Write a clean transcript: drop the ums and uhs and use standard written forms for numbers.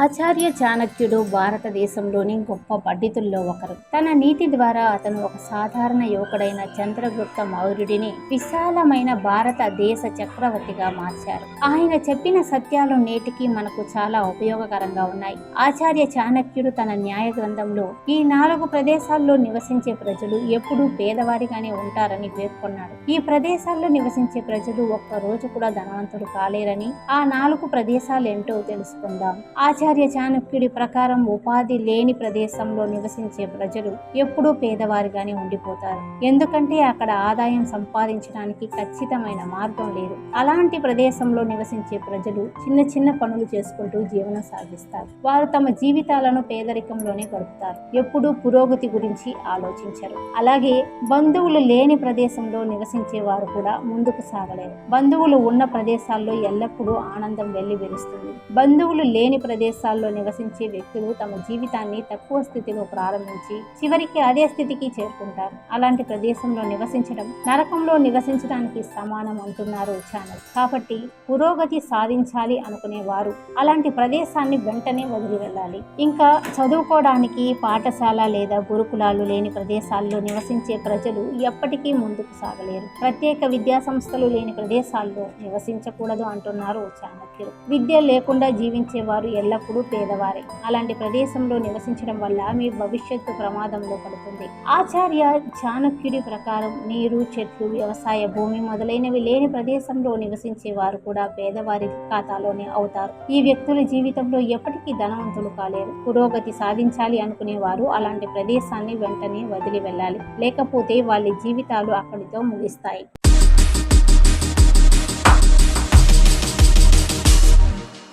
ఆచార్య చాణక్యుడు భారతదేశంలోని గొప్ప పండితుల్లో ఒకరు. తన నీతి ద్వారా అతను ఒక సాధారణ యువకుడైన చంద్రగుప్త మౌర్యుడిని విశాలమైన భారతదేశ చక్రవర్తిగా మార్చారు. ఆయన చెప్పిన సత్యాలు నేటికి మనకు చాలా ఉపయోగకరంగా ఉన్నాయి. ఆచార్య చాణక్యుడు తన న్యాయ గ్రంథంలో ఈ 4 ప్రదేశాల్లో నివసించే ప్రజలు ఎప్పుడూ పేదవారిగానే ఉంటారని పేర్కొన్నాడు. ఈ ప్రదేశాల్లో నివసించే ప్రజలు ఒక్క రోజు కూడా ధనవంతులు కాలేరని, ఆ 4 ప్రదేశాలు ఏంటో తెలుసుకుందాం. ఆచార్య చాణక్యుడి ప్రకారం ఉపాధి లేని ప్రదేశంలో నివసించే ప్రజలు ఎప్పుడూ పేదవారిగానే ఉండిపోతారు. ఎందుకంటే అక్కడ ఆదాయం సంపాదించడానికి ఖచ్చితమైన మార్గం లేదు. అలాంటి ప్రదేశంలో నివసించే ప్రజలు చిన్న చిన్న పనులు చేసుకుంటూ జీవనం సాగిస్తారు. వారు తమ జీవితాలను పేదరికంలోనే గడుపుతారు. ఎప్పుడూ పురోగతి గురించి ఆలోచించరు. అలాగే బంధువులు లేని ప్రదేశంలో నివసించే వారు కూడా ముందుకు సాగలేరు. బంధువులు ఉన్న ప్రదేశాల్లో ఎల్లప్పుడూ ఆనందం వెళ్లి విరుస్తుంది. బంధువులు లేని ప్రదేశాల్లో నివసించే వ్యక్తులు తమ జీవితాన్ని తక్కువ స్థితిలో ప్రారంభించి చివరికి అదే స్థితికి చేరుకుంటారు. అలాంటి ప్రదేశంలో నివసించడం నరకంలో నివసించడానికి సమానం అంటున్నారు చాణక్య. కాబట్టి పురోగతి సాధించాలి అనుకునే వారు అలాంటి ప్రదేశాన్ని వెంటనే వదిలి వెళ్ళాలి. ఇంకా చదువుకోవడానికి పాఠశాల లేదా గురుకులాలు లేని ప్రదేశాల్లో నివసించే ప్రజలు ఎప్పటికీ ముందుకు సాగలేరు. ప్రత్యేక విద్యా సంస్థలు లేని ప్రదేశాల్లో నివసించకూడదు అంటున్నారు చాణక్యులు. విద్య లేకుండా జీవించే వారు ఎల్లప్పుడూ పేదవారే. అలాంటి ప్రదేశంలో నివసించడం వల్ల మీ భవిష్యత్తు ప్రమాదంలో పడుతుంది. ఆచార్య చాణక్యుడి ప్రకారం నీరు, చెట్లు, వ్యవసాయ భూమి మొదలైనవి లేని ప్రదేశంలో నివసించే వారు కూడా పేదవారి ఖాతాలోనే అవుతారు. ఈ వ్యక్తుల జీవితంలో ఎప్పటికీ ధనవంతులు కాలేరు. పురోగతి సాధించాలి అనుకునే వారు అలాంటి ప్రదేశాన్ని వెంటనే వదిలి వెళ్ళాలి. లేకపోతే వాళ్ళ జీవితాలు అక్కడితో ముగిస్తాయి.